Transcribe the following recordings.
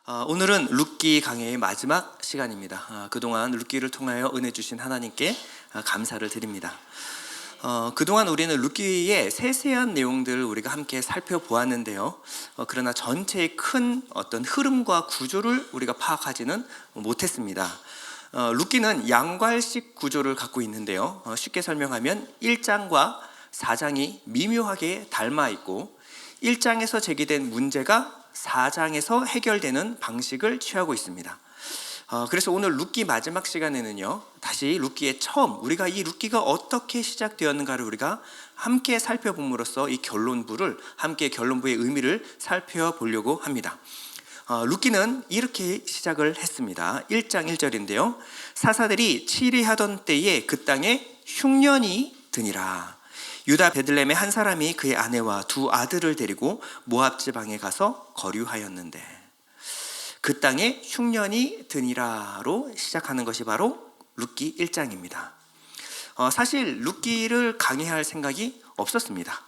오늘은 룻기 강해의 마지막 시간입니다. 그동안 룻기를 통하여 은혜 주신 하나님께 감사를 드립니다. 그동안 우리는 룻기의 세세한 내용들을 우리가 함께 살펴보았는데요. 그러나 전체의 큰 어떤 흐름과 구조를 우리가 파악하지는 못했습니다. 룻기는 양괄식 구조를 갖고 있는데요. 쉽게 설명하면 1장과 4장이 미묘하게 닮아 있고 1장에서 제기된 문제가 4장에서 해결되는 방식을 취하고 있습니다. 그래서 오늘 룻기 마지막 시간에는요, 다시 룻기의 처음, 우리가 이 룻기가 어떻게 시작되었는가를 우리가 함께 살펴봄으로써 이 결론부의 의미를 살펴보려고 합니다. 룻기는 이렇게 시작을 했습니다. 1장 1절인데요. 사사들이 치리하던 때에 그 땅에 흉년이 드니라. 유다 베들레헴의 한 사람이 그의 아내와 두 아들을 데리고 모압 지방에 가서 거류하였는데, 그 땅에 흉년이 드니라로 시작하는 것이 바로 룻기 1장입니다. 사실 룻기를 강의할 생각이 없었습니다.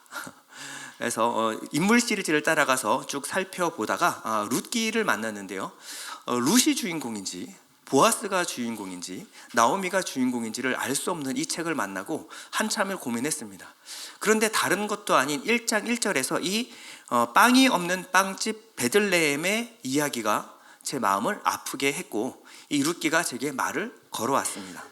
그래서 인물 시리즈를 따라가서 쭉 살펴보다가 룻기를 만났는데요. 룻이 주인공인지 보아스가 주인공인지 나오미가 주인공인지를 알 수 없는 이 책을 만나고 한참을 고민했습니다. 그런데 다른 것도 아닌 1장 1절에서 이 빵이 없는 빵집 베들레헴의 이야기가 제 마음을 아프게 했고, 이 룻기가 제게 말을 걸어왔습니다.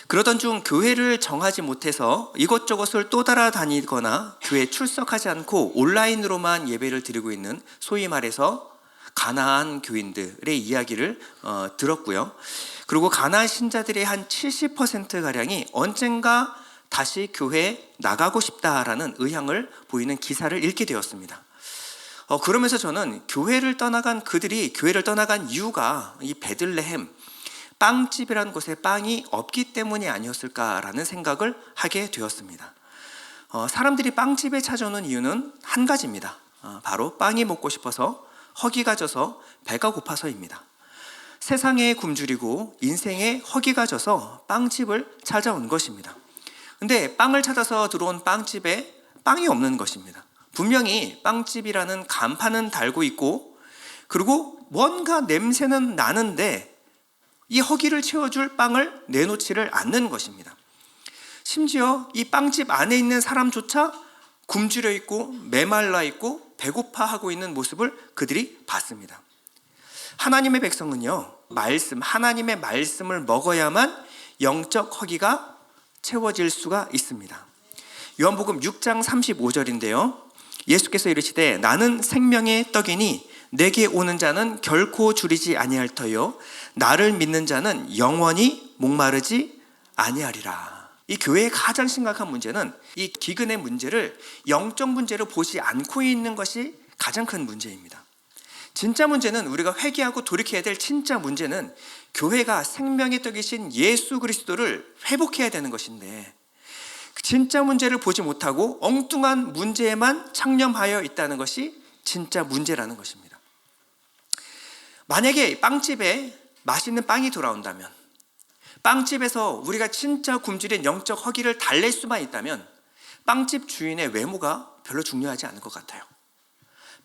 그러던 중 교회를 정하지 못해서 이것저것을 또 따라다니거나 교회에 출석하지 않고 온라인으로만 예배를 드리고 있는, 소위 말해서 가나안 교인들의 이야기를 들었고요. 그리고 가나안 신자들의 한 70%가량이 언젠가 다시 교회에 나가고 싶다라는 의향을 보이는 기사를 읽게 되었습니다. 그러면서 저는 그들이 교회를 떠나간 이유가 이 베들레헴 빵집이라는 곳에 빵이 없기 때문이 아니었을까라는 생각을 하게 되었습니다. 사람들이 빵집에 찾아오는 이유는 한 가지입니다. 바로 빵이 먹고 싶어서, 허기가 져서, 배가 고파서입니다. 세상에 굶주리고 인생에 허기가 져서 빵집을 찾아온 것입니다. 근데 빵을 찾아서 들어온 빵집에 빵이 없는 것입니다. 분명히 빵집이라는 간판은 달고 있고, 그리고 뭔가 냄새는 나는데 이 허기를 채워줄 빵을 내놓지를 않는 것입니다. 심지어 이 빵집 안에 있는 사람조차 굶주려 있고 메말라 있고 배고파하고 있는 모습을 그들이 봤습니다. 하나님의 백성은요, 하나님의 말씀을 먹어야만 영적 허기가 채워질 수가 있습니다. 요한복음 6장 35절인데요. 예수께서 이르시되 나는 생명의 떡이니 내게 오는 자는 결코 줄이지 아니할 터요 나를 믿는 자는 영원히 목마르지 아니하리라. 이 교회의 가장 심각한 문제는 이 기근의 문제를 영적 문제로 보지 않고 있는 것이 가장 큰 문제입니다. 진짜 문제는, 우리가 회개하고 돌이켜야 될 진짜 문제는 교회가 생명의 떡이신 예수 그리스도를 회복해야 되는 것인데, 진짜 문제를 보지 못하고 엉뚱한 문제에만 창념하여 있다는 것이 진짜 문제라는 것입니다. 만약에 빵집에 맛있는 빵이 돌아온다면, 빵집에서 우리가 진짜 굶주린 영적 허기를 달랠 수만 있다면 빵집 주인의 외모가 별로 중요하지 않을 것 같아요.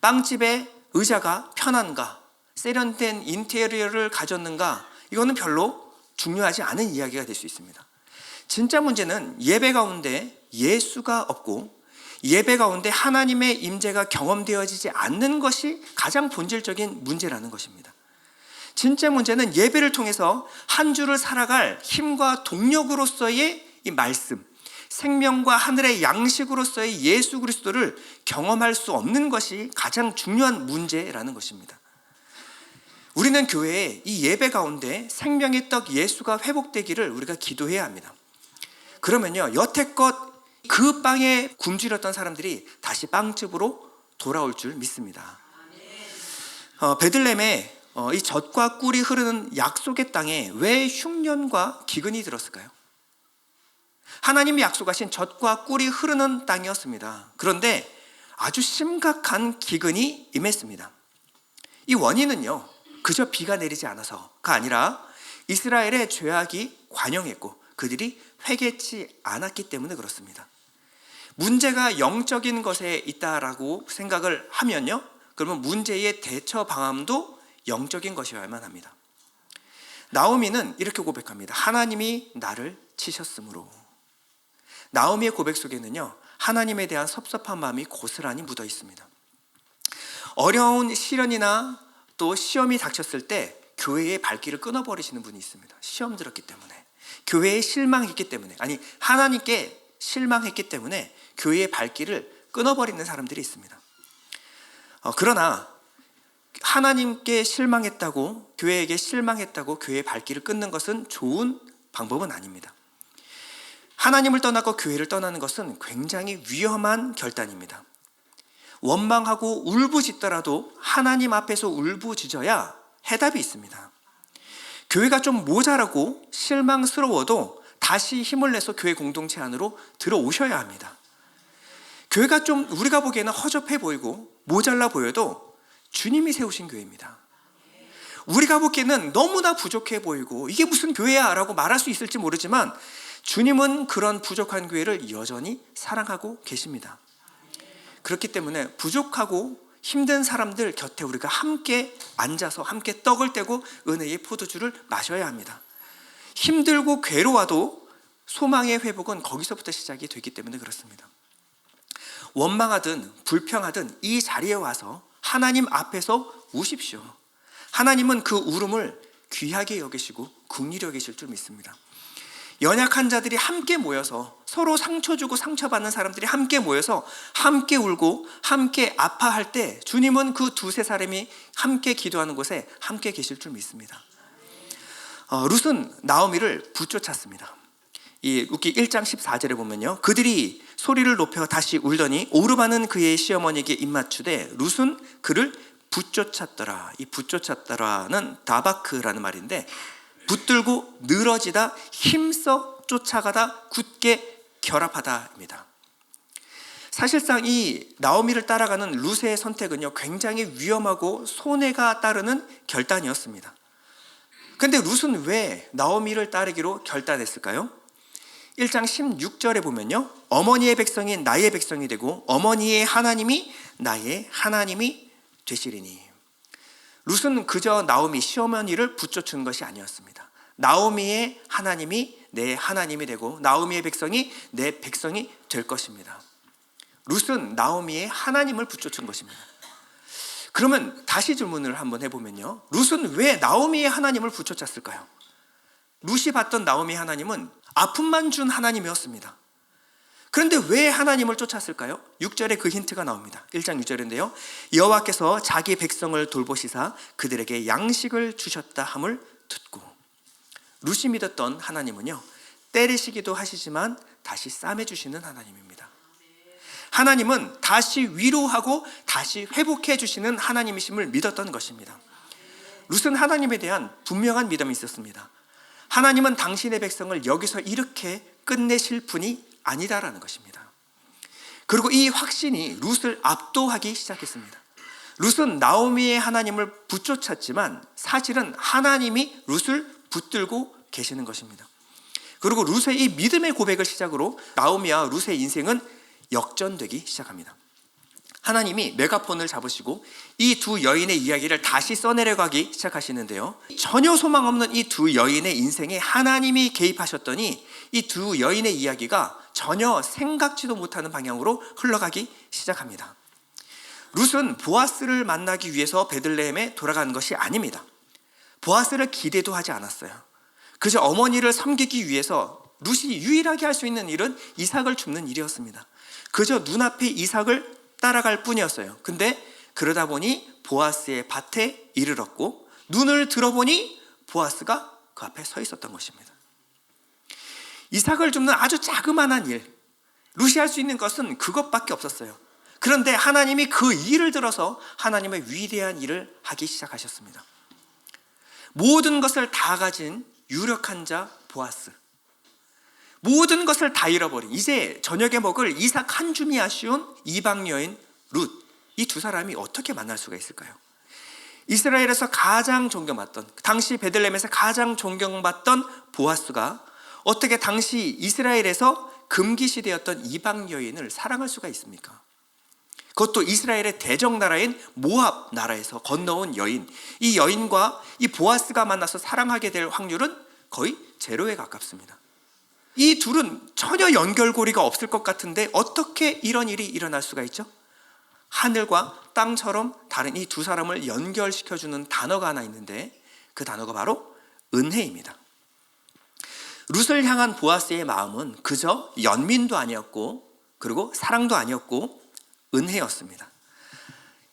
빵집의 의자가 편한가, 세련된 인테리어를 가졌는가, 이거는 별로 중요하지 않은 이야기가 될 수 있습니다. 진짜 문제는 예배 가운데 예수가 없고 예배 가운데 하나님의 임재가 경험되어지지 않는 것이 가장 본질적인 문제라는 것입니다. 진짜 문제는 예배를 통해서 한 주를 살아갈 힘과 동력으로서의 이 말씀, 생명과 하늘의 양식으로서의 예수 그리스도를 경험할 수 없는 것이 가장 중요한 문제라는 것입니다. 우리는 교회에 이 예배 가운데 생명의 떡 예수가 회복되기를 우리가 기도해야 합니다. 그러면요, 여태껏 그 빵에 굶주렸던 사람들이 다시 빵집으로 돌아올 줄 믿습니다. 베들레헴에 이 젖과 꿀이 흐르는 약속의 땅에 왜 흉년과 기근이 들었을까요? 하나님이 약속하신 젖과 꿀이 흐르는 땅이었습니다. 그런데 아주 심각한 기근이 임했습니다. 이 원인은요, 그저 비가 내리지 않아서가 아니라 이스라엘의 죄악이 관영했고 그들이 회개치 않았기 때문에 그렇습니다. 문제가 영적인 것에 있다라고 생각을 하면요, 그러면 문제의 대처 방안도 영적인 것이어야만 합니다. 나오미는 이렇게 고백합니다. 하나님이 나를 치셨으므로. 나오미의 고백 속에는요, 하나님에 대한 섭섭한 마음이 고스란히 묻어 있습니다. 어려운 시련이나 또 시험이 닥쳤을 때 교회의 발길을 끊어버리시는 분이 있습니다. 시험 들었기 때문에, 교회에 실망했기 때문에, 아니 하나님께 실망했기 때문에 교회의 발길을 끊어버리는 사람들이 있습니다. 그러나 하나님께 실망했다고, 교회에게 실망했다고 교회의 발길을 끊는 것은 좋은 방법은 아닙니다. 하나님을 떠나고 교회를 떠나는 것은 굉장히 위험한 결단입니다. 원망하고 울부짖더라도 하나님 앞에서 울부짖어야 해답이 있습니다. 교회가 좀 모자라고 실망스러워도 다시 힘을 내서 교회 공동체 안으로 들어오셔야 합니다. 교회가 좀 우리가 보기에는 허접해 보이고 모자라 보여도 주님이 세우신 교회입니다. 우리가 보기에는 너무나 부족해 보이고 이게 무슨 교회야 라고 말할 수 있을지 모르지만 주님은 그런 부족한 교회를 여전히 사랑하고 계십니다. 그렇기 때문에 부족하고 힘든 사람들 곁에 우리가 함께 앉아서 함께 떡을 떼고 은혜의 포도주를 마셔야 합니다. 힘들고 괴로워도 소망의 회복은 거기서부터 시작이 되기 때문에 그렇습니다. 원망하든 불평하든 이 자리에 와서 하나님 앞에서 우십시오. 하나님은 그 울음을 귀하게 여기시고 긍휼히 여기실 줄 믿습니다. 연약한 자들이 함께 모여서 서로 상처 주고 상처받는 사람들이 함께 모여서 함께 울고 함께 아파할 때 주님은 그 두세 사람이 함께 기도하는 곳에 함께 계실 줄 믿습니다. 룻은 나오미를 붙쫓았습니다. 이 룻기 1장 14절에 보면요, 그들이 소리를 높여 다시 울더니 오르바는 그의 시어머니에게 입맞추되 룻은 그를 붙쫓았더라. 이 붙쫓았더라는 다바크라는 말인데 붙들고 늘어지다, 힘써 쫓아가다, 굳게 결합하다입니다. 사실상 이 나오미를 따라가는 룻의 선택은요, 굉장히 위험하고 손해가 따르는 결단이었습니다. 그런데 룻은 왜 나오미를 따르기로 결단했을까요? 1장 16절에 보면요, 어머니의 백성이 나의 백성이 되고 어머니의 하나님이 나의 하나님이 되시리니. 룻은 그저 나오미 시어머니를 붙여준 것이 아니었습니다. 나오미의 하나님이 내 하나님이 되고 나오미의 백성이 내 백성이 될 것입니다. 룻은 나오미의 하나님을 붙여준 것입니다. 그러면 다시 질문을 한번 해보면요, 룻은 왜 나오미의 하나님을 붙여쳤을까요? 룻이 봤던 나오미의 하나님은 아픔만 준 하나님이었습니다. 그런데 왜 하나님을 쫓았을까요? 6절에 그 힌트가 나옵니다. 1장 6절인데요, 여호와께서 자기 백성을 돌보시사 그들에게 양식을 주셨다 함을 듣고. 룻이 믿었던 하나님은요, 때리시기도 하시지만 다시 싸매주시는 하나님입니다. 하나님은 다시 위로하고 다시 회복해 주시는 하나님이심을 믿었던 것입니다. 룻은 하나님에 대한 분명한 믿음이 있었습니다. 하나님은 당신의 백성을 여기서 이렇게 끝내실 분이 아니다라는 것입니다. 그리고 이 확신이 룻을 압도하기 시작했습니다. 룻은 나오미의 하나님을 붙쫓았지만 사실은 하나님이 룻을 붙들고 계시는 것입니다. 그리고 룻의 이 믿음의 고백을 시작으로 나오미와 룻의 인생은 역전되기 시작합니다. 하나님이 메가폰을 잡으시고 이 두 여인의 이야기를 다시 써내려가기 시작하시는데요, 전혀 소망 없는 이 두 여인의 인생에 하나님이 개입하셨더니 이 두 여인의 이야기가 전혀 생각지도 못하는 방향으로 흘러가기 시작합니다. 룻은 보아스를 만나기 위해서 베들레헴에 돌아간 것이 아닙니다. 보아스를 기대도 하지 않았어요. 그저 어머니를 섬기기 위해서 룻이 유일하게 할 수 있는 일은 이삭을 줍는 일이었습니다. 그저 눈앞에 이삭을 따라갈 뿐이었어요. 근데 그러다 보니 보아스의 밭에 이르렀고 눈을 들어보니 보아스가 그 앞에 서 있었던 것입니다. 이삭을 줍는 아주 자그마한 일, 룻이 할 수 있는 것은 그것밖에 없었어요. 그런데 하나님이 그 일을 들어서 하나님의 위대한 일을 하기 시작하셨습니다. 모든 것을 다 가진 유력한 자 보아스, 모든 것을 다 잃어버린, 이제 저녁에 먹을 이삭 한 줌이 아쉬운 이방 여인 룻, 이 두 사람이 어떻게 만날 수가 있을까요? 이스라엘에서 가장 존경받던, 당시 베들레헴에서 가장 존경받던 보아스가 어떻게 당시 이스라엘에서 금기시되었던 이방 여인을 사랑할 수가 있습니까? 그것도 이스라엘의 대적 나라인 모압 나라에서 건너온 여인, 이 여인과 이 보아스가 만나서 사랑하게 될 확률은 거의 제로에 가깝습니다. 이 둘은 전혀 연결고리가 없을 것 같은데 어떻게 이런 일이 일어날 수가 있죠? 하늘과 땅처럼 다른 이 두 사람을 연결시켜주는 단어가 하나 있는데 그 단어가 바로 은혜입니다. 룻을 향한 보아스의 마음은 그저 연민도 아니었고 그리고 사랑도 아니었고 은혜였습니다.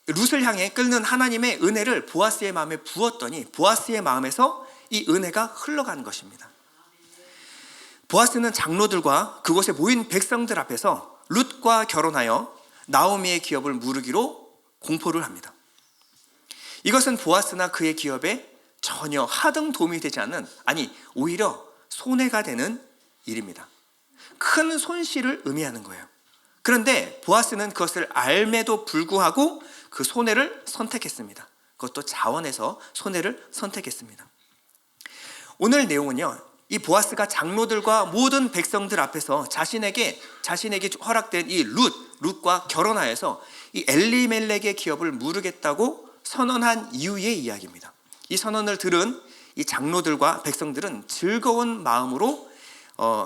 룻을 향해 끓는 하나님의 은혜를 보아스의 마음에 부었더니 보아스의 마음에서 이 은혜가 흘러가는 것입니다. 보아스는 장로들과 그곳에 모인 백성들 앞에서 룻과 결혼하여 나오미의 기업을 무르기로 공포를 합니다. 이것은 보아스나 그의 기업에 전혀 하등 도움이 되지 않는, 아니 오히려 손해가 되는 일입니다. 큰 손실을 의미하는 거예요. 그런데 보아스는 그것을 알매도 불구하고 그 손해를 선택했습니다. 그것도 자원에서 손해를 선택했습니다. 오늘 내용은요, 이 보아스가 장로들과 모든 백성들 앞에서 자신에게 허락된 이 룻과 결혼하여서 이 엘리멜렉의 기업을 무르겠다고 선언한 이후의 이야기입니다. 이 선언을 들은 이 장로들과 백성들은 즐거운 마음으로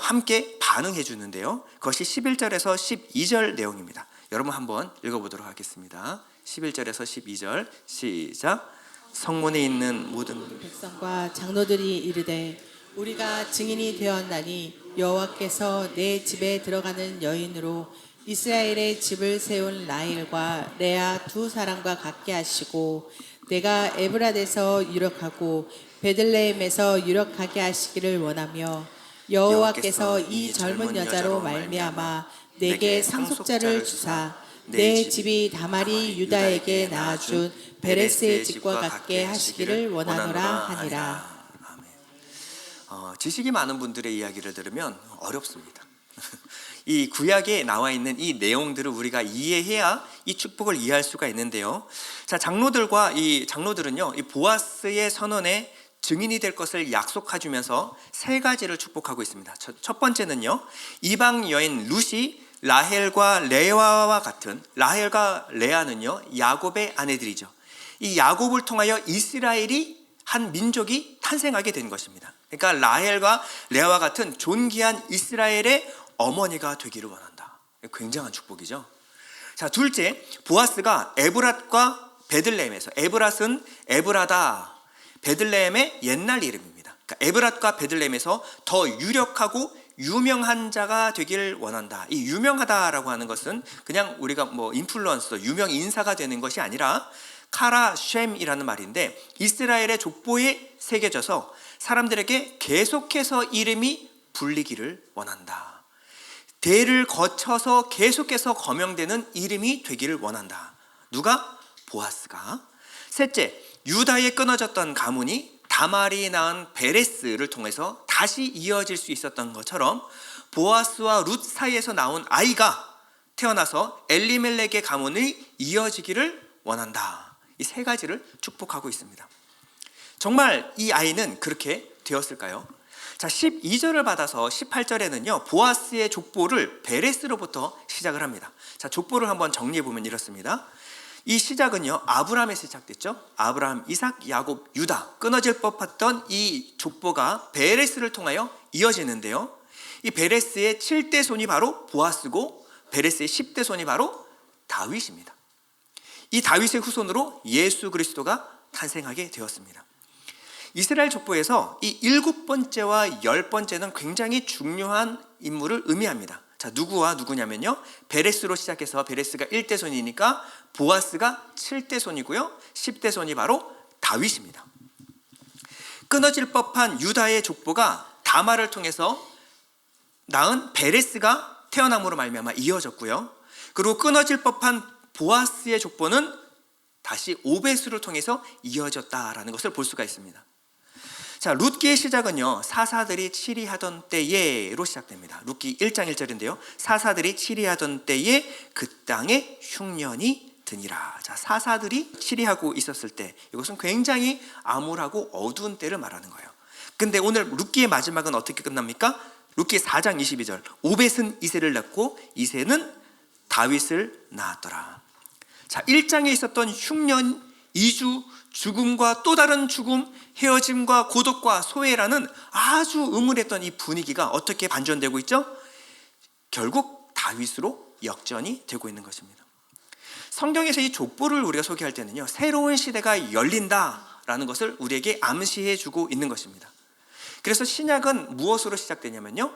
함께 반응해 주는데요. 그것이 11절에서 12절 내용입니다. 여러분 한번 읽어보도록 하겠습니다. 11절에서 12절 시작. 성문에 있는 모든 백성과 장로들이 이르되 우리가 증인이 되었나니 여호와께서 내 집에 들어가는 여인으로 이스라엘의 집을 세운 라헬과 레아 두 사람과 같게 하시고 내가 에브라데서 유력하고 베들레헴에서 유력하게 하시기를 원하며 여호와께서 이 젊은 여자로 말미암아 내게 상속자를 주사 내 집이 다말이 유다에게 낳아준 베레스의 집과 같게 하시기를 원하노라 하니라. 지식이 많은 분들의 이야기를 들으면 어렵습니다. 이 구약에 나와 있는 이 내용들을 우리가 이해해야 이 축복을 이해할 수가 있는데요. 자, 장로들은요, 이 보아스의 선언에 증인이 될 것을 약속해주면서 세 가지를 축복하고 있습니다. 첫 번째는요, 이방 여인 룻이 라헬과 레아는요, 야곱의 아내들이죠. 이 야곱을 통하여 이스라엘이 한 민족이 탄생하게 된 것입니다. 그러니까 라헬과 레아와 같은 존귀한 이스라엘의 어머니가 되기를 원한다. 굉장한 축복이죠. 자, 둘째, 보아스가 에브랏과 베들레헴에서, 에브랏은 에브라다, 베들레헴의 옛날 이름입니다. 그러니까 에브랏과 베들레헴에서 더 유력하고 유명한 자가 되길 원한다. 이 유명하다라고 하는 것은 그냥 우리가 뭐 인플루언서, 유명 인사가 되는 것이 아니라 카라쉔이라는 말인데 이스라엘의 족보에 새겨져서 사람들에게 계속해서 이름이 불리기를 원한다. 대를 거쳐서 계속해서 거명되는 이름이 되기를 원한다. 누가? 보아스가. 셋째, 유다에 끊어졌던 가문이 다말이 낳은 베레스를 통해서 다시 이어질 수 있었던 것처럼 보아스와 룻 사이에서 나온 아이가 태어나서 엘리멜렉의 가문이 이어지기를 원한다. 이 세 가지를 축복하고 있습니다. 정말 이 아이는 그렇게 되었을까요? 자, 12절을 받아서 18절에는요, 보아스의 족보를 베레스로부터 시작을 합니다. 자, 족보를 한번 정리해 보면 이렇습니다. 이 시작은요, 아브라함에서 시작됐죠. 아브라함, 이삭, 야곱, 유다, 끊어질 법했던 이 족보가 베레스를 통하여 이어지는데요, 이 베레스의 7대 손이 바로 보아스고 베레스의 10대 손이 바로 다윗입니다. 이 다윗의 후손으로 예수 그리스도가 탄생하게 되었습니다. 이스라엘 족보에서 이 7번째와 10번째는 굉장히 중요한 인물을 의미합니다. 자, 누구와 누구냐면요, 베레스로 시작해서 베레스가 1대 손이니까 보아스가 7대 손이고요, 10대 손이 바로 다윗입니다. 끊어질 법한 유다의 족보가 다말을 통해서 낳은 베레스가 태어남으로 말미암아 이어졌고요, 그리고 끊어질 법한 보아스의 족보는 다시 오벳을 통해서 이어졌다라는 것을 볼 수가 있습니다. 자, 룻기의 시작은요, 사사들이 치리하던 때에로 시작됩니다. 룻기 1장 1절인데요. 사사들이 치리하던 때에 그 땅에 흉년이 드니라. 자, 사사들이 치리하고 있었을 때, 이것은 굉장히 암울하고 어두운 때를 말하는 거예요. 근데 오늘 룻기의 마지막은 어떻게 끝납니까? 룻기 4장 22절. 오벳은 이새를 낳고 이새는 다윗을 낳았더라. 자, 1장에 있었던 흉년, 이주, 죽음과 또 다른 죽음, 헤어짐과 고독과 소외라는 아주 음울했던 이 분위기가 어떻게 반전되고 있죠? 결국 다윗으로 역전이 되고 있는 것입니다. 성경에서 이 족보를 우리가 소개할 때는요, 새로운 시대가 열린다라는 것을 우리에게 암시해 주고 있는 것입니다. 그래서 신약은 무엇으로 시작되냐면요,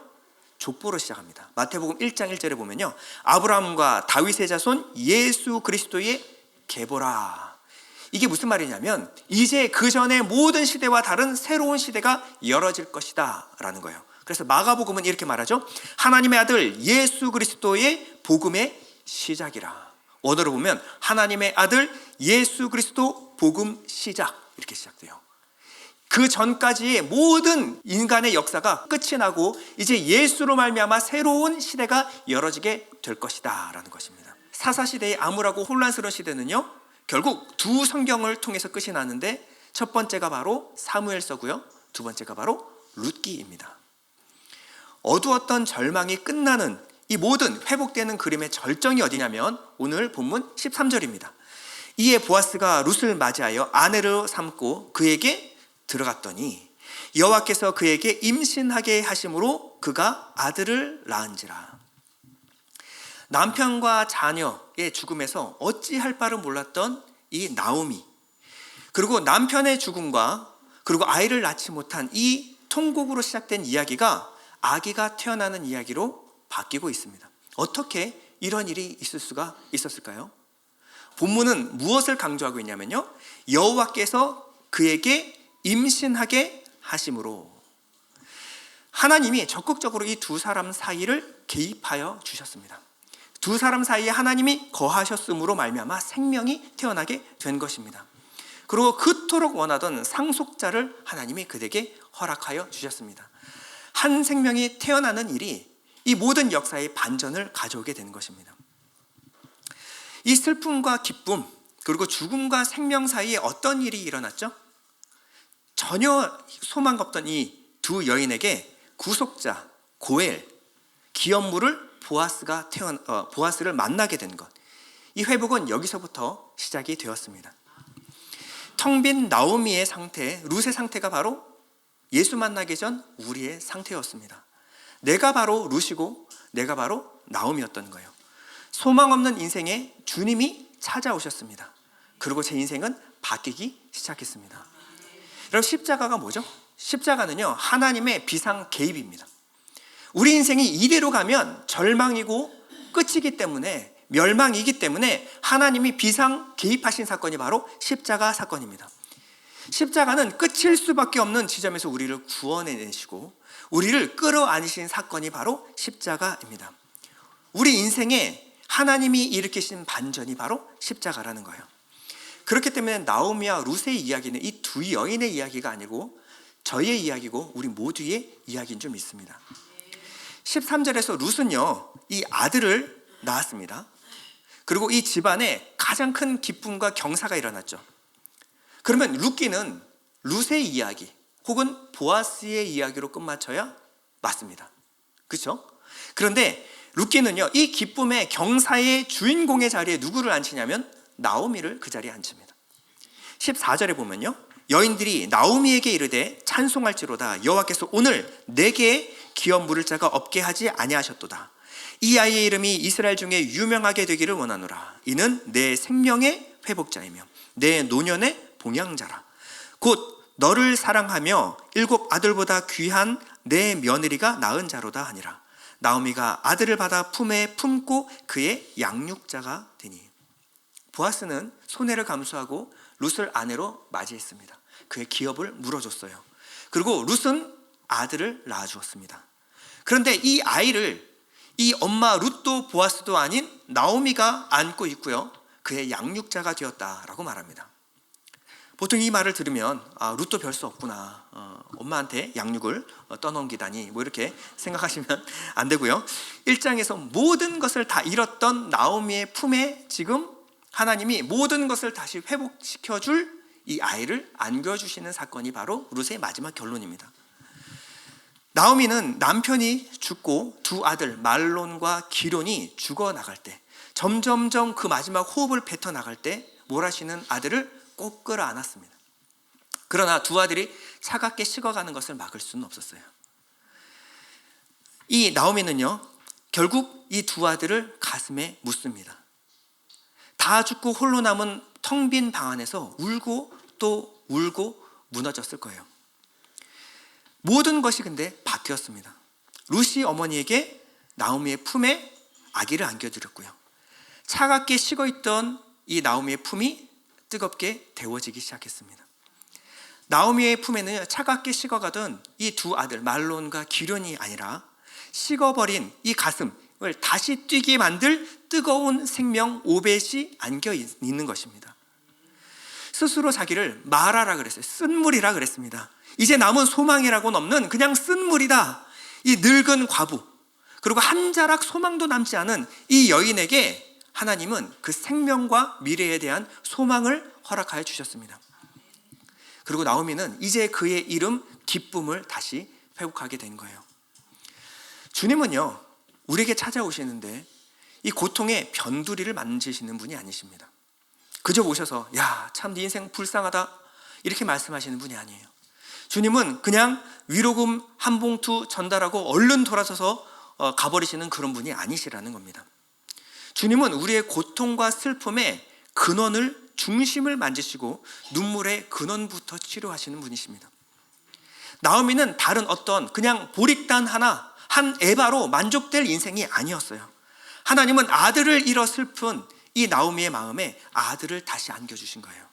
족보로 시작합니다. 마태복음 1장 1절에 보면요, 아브라함과 다윗의 자손 예수 그리스도의 계보라. 이게 무슨 말이냐면 이제 그 전의 모든 시대와 다른 새로운 시대가 열어질 것이다 라는 거예요. 그래서 마가복음은 이렇게 말하죠. 하나님의 아들 예수 그리스도의 복음의 시작이라. 원어로 보면 하나님의 아들 예수 그리스도 복음 시작, 이렇게 시작돼요. 그 전까지의 모든 인간의 역사가 끝이 나고 이제 예수로 말미암아 새로운 시대가 열어지게 될 것이다 라는 것입니다. 사사시대의 암울하고 혼란스러운 시대는요, 결국 두 성경을 통해서 끝이 나는데, 첫 번째가 바로 사무엘서고요, 두 번째가 바로 룻기입니다. 어두웠던 절망이 끝나는 이 모든 회복되는 그림의 절정이 어디냐면 오늘 본문 13절입니다. 이에 보아스가 룻을 맞이하여 아내로 삼고 그에게 들어갔더니 여호와께서 그에게 임신하게 하심으로 그가 아들을 낳은지라. 남편과 자녀의 죽음에서 어찌할 바를 몰랐던 이 나오미, 그리고 남편의 죽음과 그리고 아이를 낳지 못한 이 통곡으로 시작된 이야기가 아기가 태어나는 이야기로 바뀌고 있습니다. 어떻게 이런 일이 있을 수가 있었을까요? 본문은 무엇을 강조하고 있냐면요, 여호와께서 그에게 임신하게 하심으로, 하나님이 적극적으로 이 두 사람 사이를 개입하여 주셨습니다. 두 사람 사이에 하나님이 거하셨음으로 말미암아 생명이 태어나게 된 것입니다. 그리고 그토록 원하던 상속자를 하나님이 그에게 허락하여 주셨습니다. 한 생명이 태어나는 일이 이 모든 역사의 반전을 가져오게 되는 것입니다. 이 슬픔과 기쁨, 그리고 죽음과 생명 사이에 어떤 일이 일어났죠? 전혀 소망 없던 이 두 여인에게 구속자 고엘, 기업물을 보아스를 만나게 된 것, 이 회복은 여기서부터 시작이 되었습니다. 텅 빈 나오미의 상태, 룻의 상태가 바로 예수 만나기 전 우리의 상태였습니다. 내가 바로 룻이고 내가 바로 나오미였던 거예요. 소망 없는 인생에 주님이 찾아오셨습니다. 그리고 제 인생은 바뀌기 시작했습니다. 여러분, 십자가가 뭐죠? 십자가는요, 하나님의 비상 개입입니다. 우리 인생이 이대로 가면 절망이고 끝이기 때문에, 멸망이기 때문에 하나님이 비상 개입하신 사건이 바로 십자가 사건입니다. 십자가는 끝일 수밖에 없는 지점에서 우리를 구원해내시고 우리를 끌어안으신 사건이 바로 십자가입니다. 우리 인생에 하나님이 일으키신 반전이 바로 십자가라는 거예요. 그렇기 때문에 나오미와 룻의 이야기는 이 두 여인의 이야기가 아니고 저의 이야기고 우리 모두의 이야기인 줄 믿습니다. 13절에서 룻은요, 이 아들을 낳았습니다. 그리고 이 집안에 가장 큰 기쁨과 경사가 일어났죠. 그러면 룻기는 룻의 이야기 혹은 보아스의 이야기로 끝마쳐야 맞습니다. 그렇죠? 그런데 룻기는요, 이 기쁨의 경사의 주인공의 자리에 누구를 앉히냐면 나오미를 그 자리에 앉힙니다. 14절에 보면요, 여인들이 나오미에게 이르되 찬송할지로다. 여호와께서 오늘 내게 기업 물을 자가 없게 하지 아니하셨도다. 이 아이의 이름이 이스라엘 중에 유명하게 되기를 원하노라. 이는 내 생명의 회복자이며 내 노년의 봉양자라. 곧 너를 사랑하며 7 아들보다 귀한 내 며느리가 낳은 자로다 하니라. 나오미가 아들을 받아 품에 품고 그의 양육자가 되니. 보아스는 손해를 감수하고 룻을 아내로 맞이했습니다. 그의 기업을 물어줬어요. 그리고 룻은 아들을 낳아주었습니다. 그런데 이 아이를 이 엄마 룻도 보아스도 아닌 나오미가 안고 있고요, 그의 양육자가 되었다라고 말합니다. 보통 이 말을 들으면 룻도 별 수 없구나, 엄마한테 양육을 떠넘기다니, 뭐 이렇게 생각하시면 안 되고요. 1장에서 모든 것을 다 잃었던 나오미의 품에 지금 하나님이 모든 것을 다시 회복시켜줄 이 아이를 안겨주시는 사건이 바로 룻의 마지막 결론입니다. 나오미는 남편이 죽고 두 아들 말론과 기론이 죽어나갈 때 점점점 그 마지막 호흡을 뱉어 나갈 때 모라시는 아들을 꼭 끌어안았습니다. 그러나 두 아들이 차갑게 식어가는 것을 막을 수는 없었어요. 이 나오미는요, 결국 이 두 아들을 가슴에 묻습니다. 다 죽고 홀로 남은 텅 빈 방 안에서 울고 또 울고 무너졌을 거예요. 모든 것이 근데 바뀌었습니다. 룻이 어머니에게 나오미의 품에 아기를 안겨드렸고요. 차갑게 식어있던 이 나오미의 품이 뜨겁게 데워지기 시작했습니다. 나오미의 품에는 차갑게 식어가던 이 두 아들 말론과 기련이 아니라 식어버린 이 가슴을 다시 뛰게 만들 뜨거운 생명 오벳이 안겨 있는 것입니다. 스스로 자기를 마라라 그랬어요. 쓴물이라 그랬습니다. 이제 남은 소망이라고는 없는 그냥 쓴물이다. 이 늙은 과부, 그리고 한 자락 소망도 남지 않은 이 여인에게 하나님은 그 생명과 미래에 대한 소망을 허락하여 주셨습니다. 그리고 나오미는 이제 그의 이름 기쁨을 다시 회복하게 된 거예요. 주님은요, 우리에게 찾아오시는데 이 고통의 변두리를 만지시는 분이 아니십니다. 그저 오셔서 야, 참 네 인생 불쌍하다 이렇게 말씀하시는 분이 아니에요. 주님은 그냥 위로금 한 봉투 전달하고 얼른 돌아서서 가버리시는 그런 분이 아니시라는 겁니다. 주님은 우리의 고통과 슬픔의 근원을, 중심을 만지시고 눈물의 근원부터 치료하시는 분이십니다. 나오미는 다른 어떤 그냥 보릿단 하나, 한 에바로 만족될 인생이 아니었어요. 하나님은 아들을 잃어 슬픈 이 나오미의 마음에 아들을 다시 안겨주신 거예요.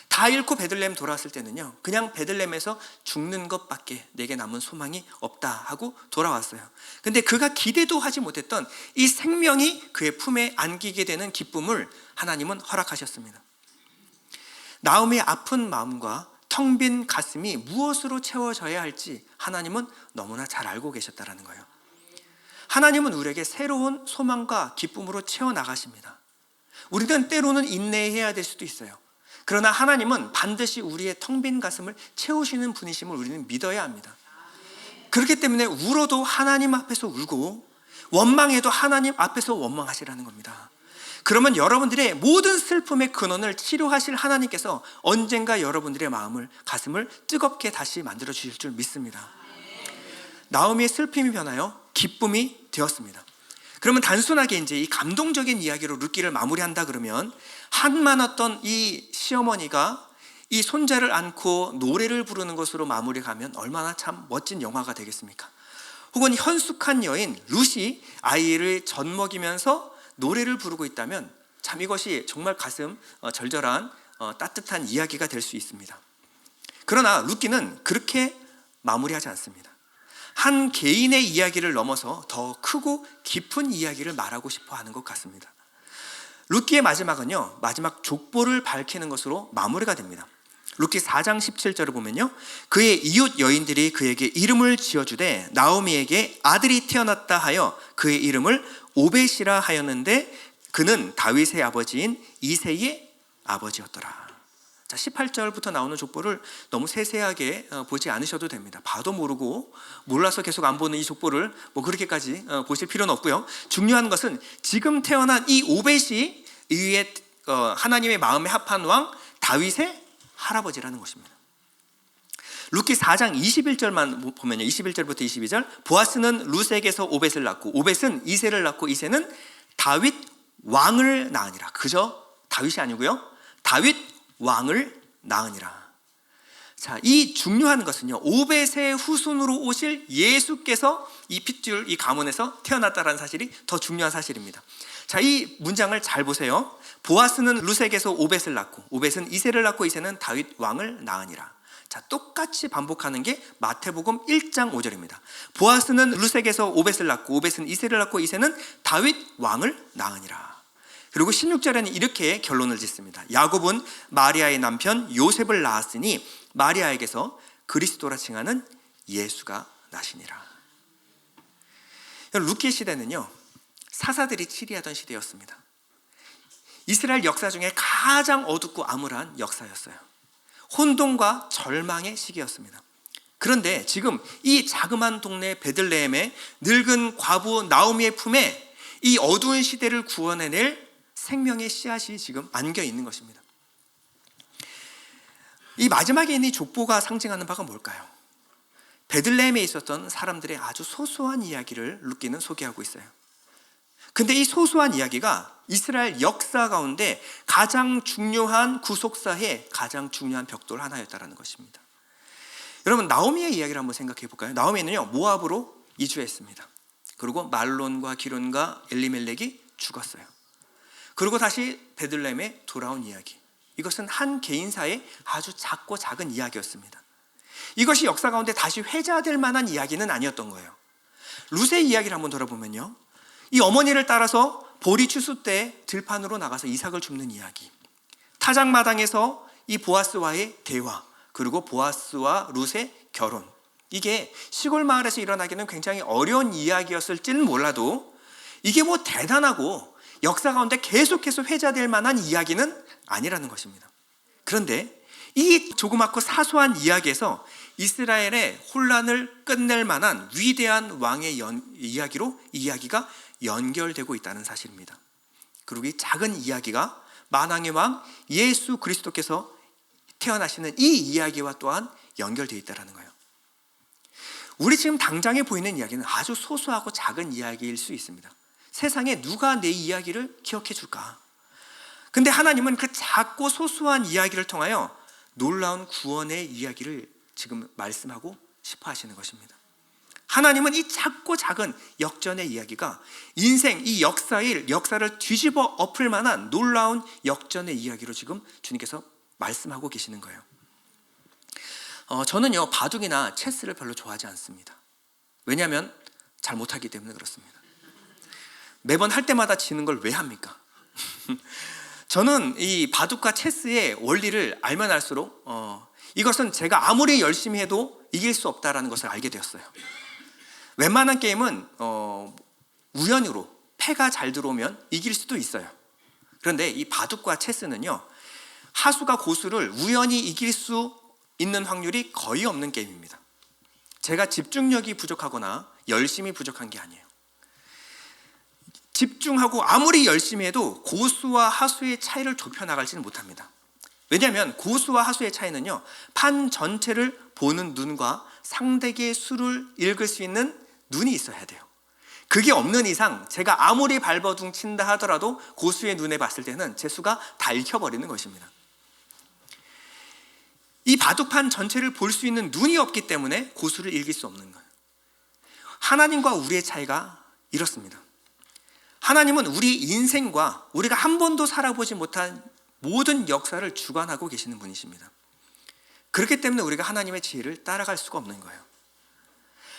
다 잃고 베들레헴 돌아왔을 때는요, 그냥 베들레헴에서 죽는 것밖에 내게 남은 소망이 없다 하고 돌아왔어요. 근데 그가 기대도 하지 못했던 이 생명이 그의 품에 안기게 되는 기쁨을 하나님은 허락하셨습니다. 나오미의 아픈 마음과 텅 빈 가슴이 무엇으로 채워져야 할지 하나님은 너무나 잘 알고 계셨다는 거예요. 하나님은 우리에게 새로운 소망과 기쁨으로 채워나가십니다. 우리는 때로는 인내해야 될 수도 있어요. 그러나 하나님은 반드시 우리의 텅 빈 가슴을 채우시는 분이심을 우리는 믿어야 합니다. 그렇기 때문에 울어도 하나님 앞에서 울고 원망해도 하나님 앞에서 원망하시라는 겁니다. 그러면 여러분들의 모든 슬픔의 근원을 치료하실 하나님께서 언젠가 여러분들의 마음을, 가슴을 뜨겁게 다시 만들어 주실 줄 믿습니다. 나오미의 슬픔이 변하여 기쁨이 되었습니다. 그러면 단순하게 이제 이 감동적인 이야기로 룻기를 마무리한다 그러면 한많았던 이 시어머니가 이 손자를 안고 노래를 부르는 것으로 마무리 가면 얼마나 참 멋진 영화가 되겠습니까? 혹은 현숙한 여인 룻이 아이를 젖먹이면서 노래를 부르고 있다면 참 이것이 정말 가슴 절절한 따뜻한 이야기가 될 수 있습니다. 그러나 룻기는 그렇게 마무리하지 않습니다. 한 개인의 이야기를 넘어서 더 크고 깊은 이야기를 말하고 싶어 하는 것 같습니다. 룻기의 마지막은요, 마지막 족보를 밝히는 것으로 마무리가 됩니다. 룻기 4장 17절을 보면요, 그의 이웃 여인들이 그에게 이름을 지어주되 나오미에게 아들이 태어났다 하여 그의 이름을 오벳이라 하였는데 그는 다윗의 아버지인 이새의 아버지였더라. 자, 18절부터 나오는 족보를 너무 세세하게 보지 않으셔도 됩니다. 봐도 모르고 몰라서 계속 안 보는 이 족보를 뭐 그렇게까지 보실 필요는 없고요. 중요한 것은 지금 태어난 이 오벳이 이후에 하나님의 마음에 합한 왕 다윗의 할아버지라는 것입니다. 룻기 4장 21절만 보면요, 21절부터 22절, 보아스는 룻에게서 오벳을 낳고 오벳은 이새를 낳고 이새는 다윗 왕을 낳으니라. 그저 다윗이 아니고요, 다윗 왕을 낳으니라. 자, 이 중요한 것은요, 오벳의 후손으로 오실 예수께서 이 핏줄, 이 가문에서 태어났다는 사실이 더 중요한 사실입니다. 자, 이 문장을 잘 보세요. 보아스는 룻에게서 오벳을 낳고 오벳은 이새를 낳고 이새는 다윗 왕을 낳으니라. 자, 똑같이 반복하는 게 마태복음 1장 5절입니다. 보아스는 룻에게서 오벳을 낳고 오벳은 이새를 낳고 이새는 다윗 왕을 낳으니라. 그리고 16절에는 이렇게 결론을 짓습니다. 야곱은 마리아의 남편 요셉을 낳았으니 마리아에게서 그리스도라 칭하는 예수가 나시니라. 룻기 시대는요, 사사들이 치리하던 시대였습니다. 이스라엘 역사 중에 가장 어둡고 암울한 역사였어요. 혼돈과 절망의 시기였습니다. 그런데 지금 이 자그마한 동네 베들레헴의 늙은 과부 나오미의 품에 이 어두운 시대를 구원해낼 생명의 씨앗이 지금 안겨 있는 것입니다. 이 마지막에 있는 이 족보가 상징하는 바가 뭘까요? 베들레헴에 있었던 사람들의 아주 소소한 이야기를 루키는 소개하고 있어요. 근데 이 소소한 이야기가 이스라엘 역사 가운데 가장 중요한 구속사의 가장 중요한 벽돌 하나였다는 것입니다. 여러분, 나오미의 이야기를 한번 생각해 볼까요? 나오미는요, 모압으로 이주했습니다. 그리고 말론과 기론과 엘리멜렉이 죽었어요. 그리고 다시 베들레헴에 돌아온 이야기. 이것은 한 개인사의 아주 작고 작은 이야기였습니다. 이것이 역사 가운데 다시 회자될 만한 이야기는 아니었던 거예요. 룻의 이야기를 한번 돌아보면요, 이 어머니를 따라서 보리 추수 때 들판으로 나가서 이삭을 줍는 이야기, 타작마당에서 이 보아스와의 대화, 그리고 보아스와 룻의 결혼, 이게 시골 마을에서 일어나기는 굉장히 어려운 이야기였을지는 몰라도 이게 뭐 대단하고 역사 가운데 계속해서 회자될 만한 이야기는 아니라는 것입니다. 그런데 이 조그맣고 사소한 이야기에서 이스라엘의 혼란을 끝낼 만한 위대한 왕의 이야기로 이 이야기가 연결되고 있다는 사실입니다. 그리고 이 작은 이야기가 만왕의 왕 예수 그리스도께서 태어나시는 이 이야기와 또한 연결되어 있다는 거예요. 우리 지금 당장에 보이는 이야기는 아주 소소하고 작은 이야기일 수 있습니다. 세상에 누가 내 이야기를 기억해 줄까? 근데 하나님은 그 작고 소소한 이야기를 통하여 놀라운 구원의 이야기를 지금 말씀하고 싶어 하시는 것입니다. 하나님은 이 작고 작은 역전의 이야기가 인생, 이 역사를 뒤집어 엎을 만한 놀라운 역전의 이야기로 지금 주님께서 말씀하고 계시는 거예요. 저는요, 바둑이나 체스를 별로 좋아하지 않습니다. 왜냐하면 잘 못하기 때문에 그렇습니다. 매번 할 때마다 지는 걸 왜 합니까? 저는 이 바둑과 체스의 원리를 알면 알수록 이것은 제가 아무리 열심히 해도 이길 수 없다는 것을 알게 되었어요. 웬만한 게임은 우연으로 패가 잘 들어오면 이길 수도 있어요. 그런데 이 바둑과 체스는요, 하수가 고수를 우연히 이길 수 있는 확률이 거의 없는 게임입니다. 제가 집중력이 부족하거나 열심히 부족한 게 아니에요. 집중하고 아무리 열심히 해도 고수와 하수의 차이를 좁혀나가지는 못합니다. 왜냐하면 고수와 하수의 차이는요, 판 전체를 보는 눈과 상대의 수를 읽을 수 있는 눈이 있어야 돼요. 그게 없는 이상 제가 아무리 발버둥 친다 하더라도 고수의 눈에 봤을 때는 제 수가 다 읽혀버리는 것입니다. 이 바둑판 전체를 볼 수 있는 눈이 없기 때문에 고수를 읽을 수 없는 거예요. 하나님과 우리의 차이가 이렇습니다. 하나님은 우리 인생과 우리가 한 번도 살아보지 못한 모든 역사를 주관하고 계시는 분이십니다. 그렇기 때문에 우리가 하나님의 지혜를 따라갈 수가 없는 거예요.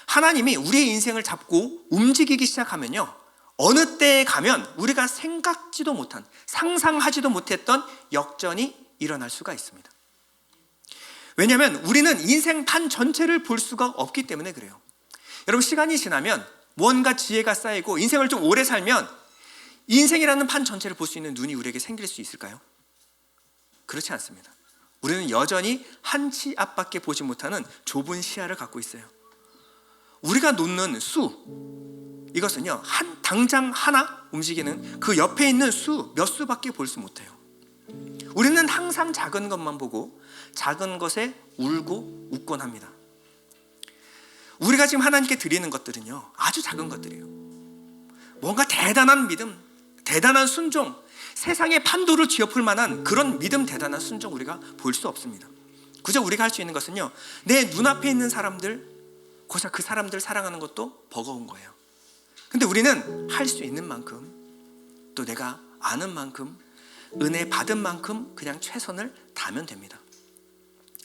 하나님이 우리의 인생을 잡고 움직이기 시작하면요, 어느 때에 가면 우리가 생각지도 못한, 상상하지도 못했던 역전이 일어날 수가 있습니다. 왜냐하면 우리는 인생 판 전체를 볼 수가 없기 때문에 그래요. 여러분, 시간이 지나면 뭔가 지혜가 쌓이고 인생을 좀 오래 살면 인생이라는 판 전체를 볼 수 있는 눈이 우리에게 생길 수 있을까요? 그렇지 않습니다. 우리는 여전히 한 치 앞밖에 보지 못하는 좁은 시야를 갖고 있어요. 우리가 놓는 수, 이것은요, 당장 하나 움직이는 그 옆에 있는 수 몇 수밖에 볼 수 못해요. 우리는 항상 작은 것만 보고 작은 것에 울고 웃곤 합니다. 우리가 지금 하나님께 드리는 것들은요, 아주 작은 것들이에요. 뭔가 대단한 믿음, 대단한 순종, 세상의 판도를 쥐어풀 만한 그런 믿음, 대단한 순종 우리가 볼 수 없습니다. 그저 우리가 할 수 있는 것은요, 내 눈앞에 있는 사람들, 고작 그 사람들 사랑하는 것도 버거운 거예요. 근데 우리는 할 수 있는 만큼, 또 내가 아는 만큼, 은혜 받은 만큼 그냥 최선을 다하면 됩니다.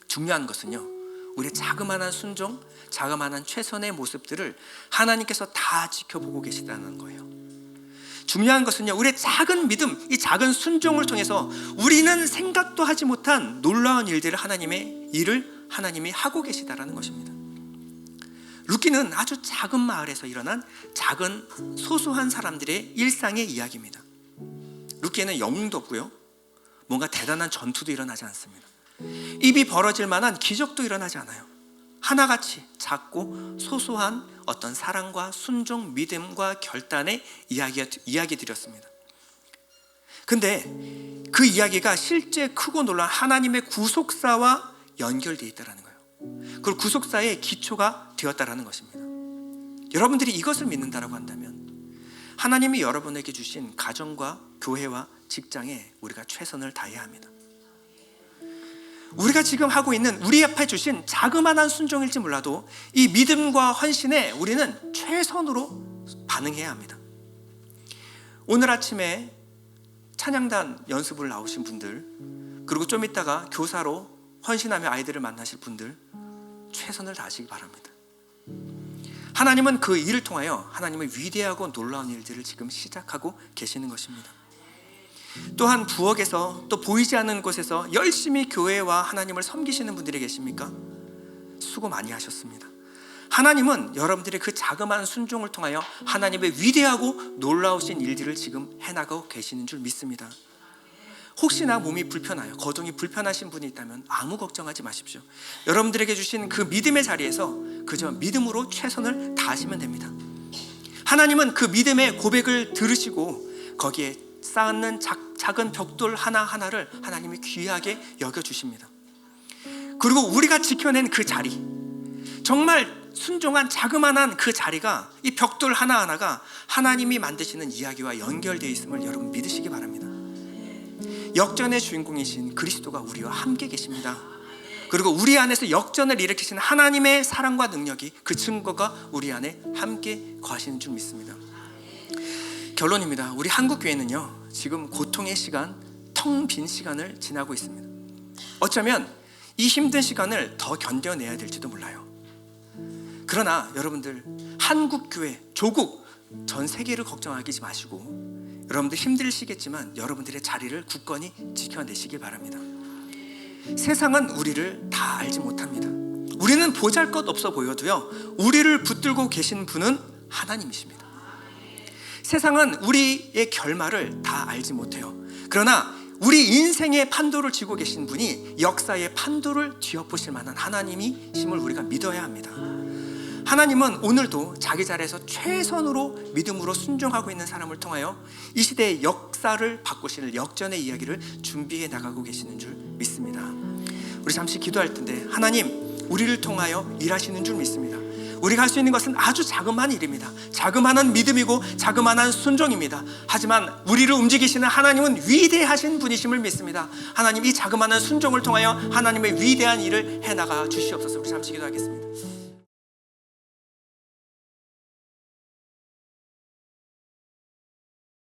중요한 것은요, 우리의 자그마한 순종, 자그마한 최선의 모습들을 하나님께서 다 지켜보고 계시다는 거예요. 중요한 것은요, 우리의 작은 믿음, 이 작은 순종을 통해서 우리는 생각도 하지 못한 놀라운 일들을 하나님이 하고 계시다라는 것입니다. 루키는 아주 작은 마을에서 일어난 작은 소소한 사람들의 일상의 이야기입니다. 루키에는 영웅도 없고요, 뭔가 대단한 전투도 일어나지 않습니다. 입이 벌어질 만한 기적도 일어나지 않아요. 하나같이 작고 소소한 어떤 사랑과 순종, 믿음과 결단의 이야기 드렸습니다. 근데 그 이야기가 실제 크고 놀라운 하나님의 구속사와 연결되어 있다는 거예요. 그리고 구속사의 기초가 되었다는 것입니다. 여러분들이 이것을 믿는다라고 한다면 하나님이 여러분에게 주신 가정과 교회와 직장에 우리가 최선을 다해야 합니다. 우리가 지금 하고 있는 우리 앞에 주신 자그마한 순종일지 몰라도 이 믿음과 헌신에 우리는 최선으로 반응해야 합니다. 오늘 아침에 찬양단 연습을 나오신 분들, 그리고 좀 이따가 교사로 헌신하며 아이들을 만나실 분들, 최선을 다하시기 바랍니다. 하나님은 그 일을 통하여 하나님의 위대하고 놀라운 일들을 지금 시작하고 계시는 것입니다. 또한 부엌에서 또 보이지 않는 곳에서 열심히 교회와 하나님을 섬기시는 분들이 계십니까? 수고 많이 하셨습니다. 하나님은 여러분들의 그 자그마한 순종을 통하여 하나님의 위대하고 놀라우신 일들을 지금 해나가고 계시는 줄 믿습니다. 혹시나 몸이 불편하여 거동이 불편하신 분이 있다면 아무 걱정하지 마십시오. 여러분들에게 주신 그 믿음의 자리에서 그저 믿음으로 최선을 다하시면 됩니다. 하나님은 그 믿음의 고백을 들으시고 거기에 쌓는 작은 벽돌 하나하나를 하나님이 귀하게 여겨주십니다. 그리고 우리가 지켜낸 그 자리, 정말 순종한 자그마한 그 자리가, 이 벽돌 하나하나가 하나님이 만드시는 이야기와 연결되어 있음을 여러분 믿으시기 바랍니다. 역전의 주인공이신 그리스도가 우리와 함께 계십니다. 그리고 우리 안에서 역전을 일으키시는 하나님의 사랑과 능력이, 그 증거가 우리 안에 함께 거하시는 줄 믿습니다. 결론입니다. 우리 한국교회는요, 지금 고통의 시간, 텅 빈 시간을 지나고 있습니다. 어쩌면 이 힘든 시간을 더 견뎌내야 될지도 몰라요. 그러나 여러분들, 한국교회, 조국, 전 세계를 걱정하지 마시고 여러분들 힘드시겠지만 여러분들의 자리를 굳건히 지켜내시길 바랍니다. 세상은 우리를 다 알지 못합니다. 우리는 보잘것없어 보여도요, 우리를 붙들고 계신 분은 하나님이십니다. 세상은 우리의 결말을 다 알지 못해요. 그러나 우리 인생의 판도를 쥐고 계신 분이 역사의 판도를 뒤엎으실 만한 하나님이심을 우리가 믿어야 합니다. 하나님은 오늘도 자기 자리에서 최선으로 믿음으로 순종하고 있는 사람을 통하여 이 시대의 역사를 바꾸실 역전의 이야기를 준비해 나가고 계시는 줄 믿습니다. 우리 잠시 기도할 텐데, 하나님, 우리를 통하여 일하시는 줄 믿습니다. 우리가 할 수 있는 것은 아주 자그마한 일입니다. 자그마한 믿음이고 자그마한 순종입니다. 하지만 우리를 움직이시는 하나님은 위대하신 분이심을 믿습니다. 하나님, 이 자그마한 순종을 통하여 하나님의 위대한 일을 해나가 주시옵소서. 우리 잠시 기도하겠습니다.